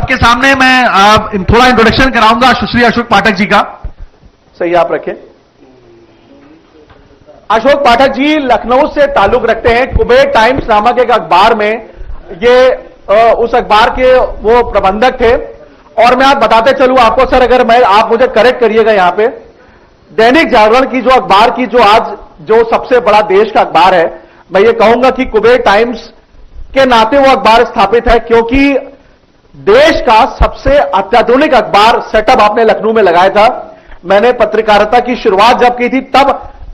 आपके सामने मैं थोड़ा इंट्रोडक्शन कराऊंगा सुश्री अशोक पाठक जी का। सही आप रखें। अशोक पाठक जी लखनऊ से ताल्लुक रखते हैं। कुबेर टाइम्स नामक एक अखबार में ये उस अखबार के वो प्रबंधक थे। और मैं आप बताते चलूं आपको सर, अगर आप मुझे करेक्ट करिएगा यहां पे, दैनिक जागरण की जो अखबार की जो आज जो सबसे बड़ा देश का अखबार है, मैं ये कहूंगा कि कुबेर टाइम्स के नाते वो अखबार स्थापित है, क्योंकि देश का सबसे अत्याधुनिक अखबार सेटअप आपने लखनऊ में लगाया था। मैंने पत्रकारिता की शुरुआत जब की थी तब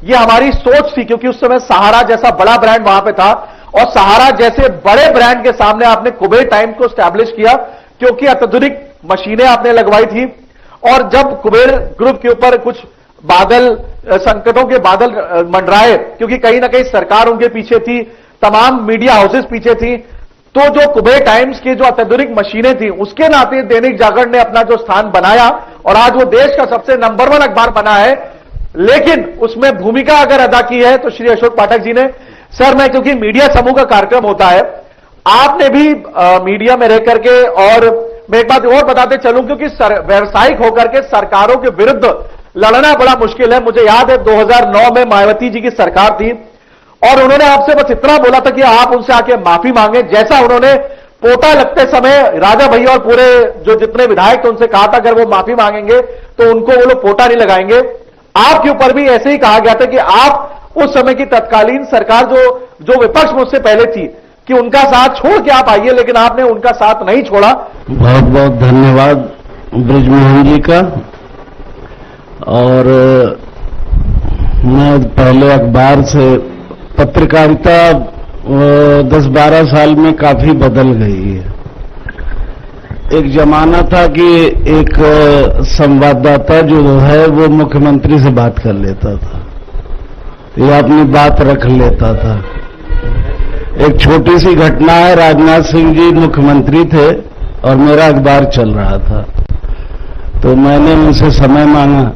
ये हमारी सोच थी, क्योंकि उस समय सहारा जैसा बड़ा ब्रांड वहां पे था और सहारा जैसे बड़े ब्रांड के सामने आपने कुबेर टाइम्स को स्टैब्लिश किया, क्योंकि अत्याधुनिक मशीनें आपने लगवाई थी। और जब कुबेर ग्रुप के ऊपर कुछ बादल, संकटों के बादल मंडराए, क्योंकि कहीं ना कहीं सरकार उनके पीछे थी, तमाम मीडिया हाउसेस पीछे थी, तो जो कुबेर टाइम्स की जो अत्याधुनिक मशीनें थी उसके नाते दैनिक जागरण ने अपना जो स्थान बनाया और आज वो देश का सबसे नंबर 1 अखबार बना है। लेकिन उसमें भूमिका अगर अदा की है तो श्री अशोक पाठक जी ने। सर, मैं क्योंकि मीडिया समूह का कार्यक्रम होता है, आपने भी मीडिया में रह करके, और मैं एक बात और बताते चलूं, क्योंकि व्यवसायिक होकर के सरकारों के विरुद्ध लड़ना बड़ा मुश्किल है। मुझे याद है 2009 में मायावती जी की सरकार थी और उन्होंने आपसे बस इतना बोला था कि आप उनसे आके माफी मांगे। जैसा उन्होंने पोटा लगते समय राजा भैया और पूरे जो जितने विधायक थे उनसे कहा था अगर वो माफी मांगेंगे तो उनको वो लोग पोटा नहीं लगाएंगे। आपके ऊपर भी ऐसे ही कहा गया था कि आप उस समय की तत्कालीन सरकार जो विपक्ष मुझसे पहले थी कि उनका साथ छोड़ के आप आइए, लेकिन आपने उनका साथ नहीं छोड़ा। बहुत बहुत धन्यवाद ब्रिजमोहन जी का। और मैं पहले अखबार से पत्रकारिता 10-12 साल में काफी बदल गई है। एक जमाना था कि एक संवाददाता जो है वो मुख्यमंत्री से बात कर लेता था या अपनी बात रख लेता था। एक छोटी सी घटना है, राजनाथ सिंह जी मुख्यमंत्री थे और मेरा अखबार चल रहा था, तो मैंने उनसे समय मांगा।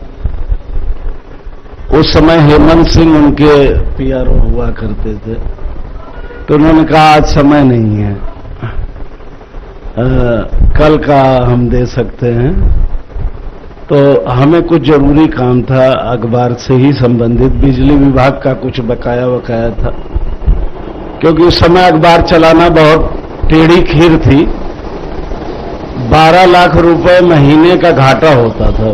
उस समय हेमंत सिंह उनके पीआरओ हुआ करते थे, तो उन्होंने कहा आज समय नहीं है, कल का हम दे सकते हैं। तो हमें कुछ जरूरी काम था अखबार से ही संबंधित, बिजली विभाग का कुछ बकाया था, क्योंकि उस समय अखबार चलाना बहुत टेढ़ी खीर थी। 12 लाख रुपए महीने का घाटा होता था,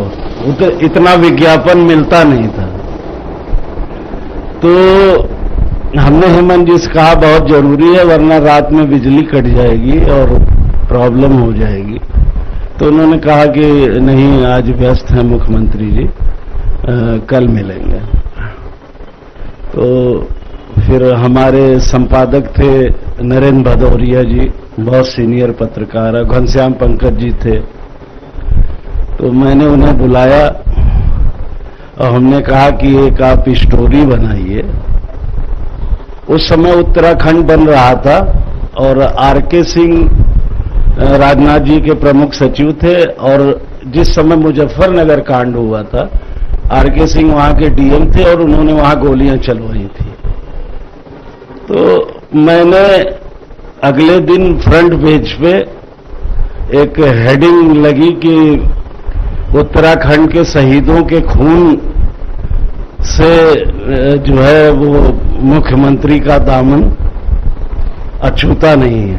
इतना विज्ञापन मिलता नहीं था। तो हमने हेमंत जी से कहा बहुत जरूरी है वरना रात में बिजली कट जाएगी और प्रॉब्लम हो जाएगी। तो उन्होंने कहा कि नहीं, आज व्यस्त हैं मुख्यमंत्री जी, कल मिलेंगे। तो फिर हमारे संपादक थे नरेंद्र भदौरिया जी, बहुत सीनियर पत्रकार है, घनश्याम पंकज जी थे। तो मैंने उन्हें बुलाया और हमने कहा कि एक आप स्टोरी बनाइए। उस समय उत्तराखंड बन रहा था और आरके सिंह राजनाथ जी के प्रमुख सचिव थे, और जिस समय मुजफ्फरनगर कांड हुआ था आरके सिंह वहां के डीएम थे और उन्होंने वहां गोलियां चलवाई थी। तो मैंने अगले दिन फ्रंट पेज पे एक हेडिंग लगी कि उत्तराखंड के शहीदों के खून से जो है वो मुख्यमंत्री का दामन अछूता नहीं है।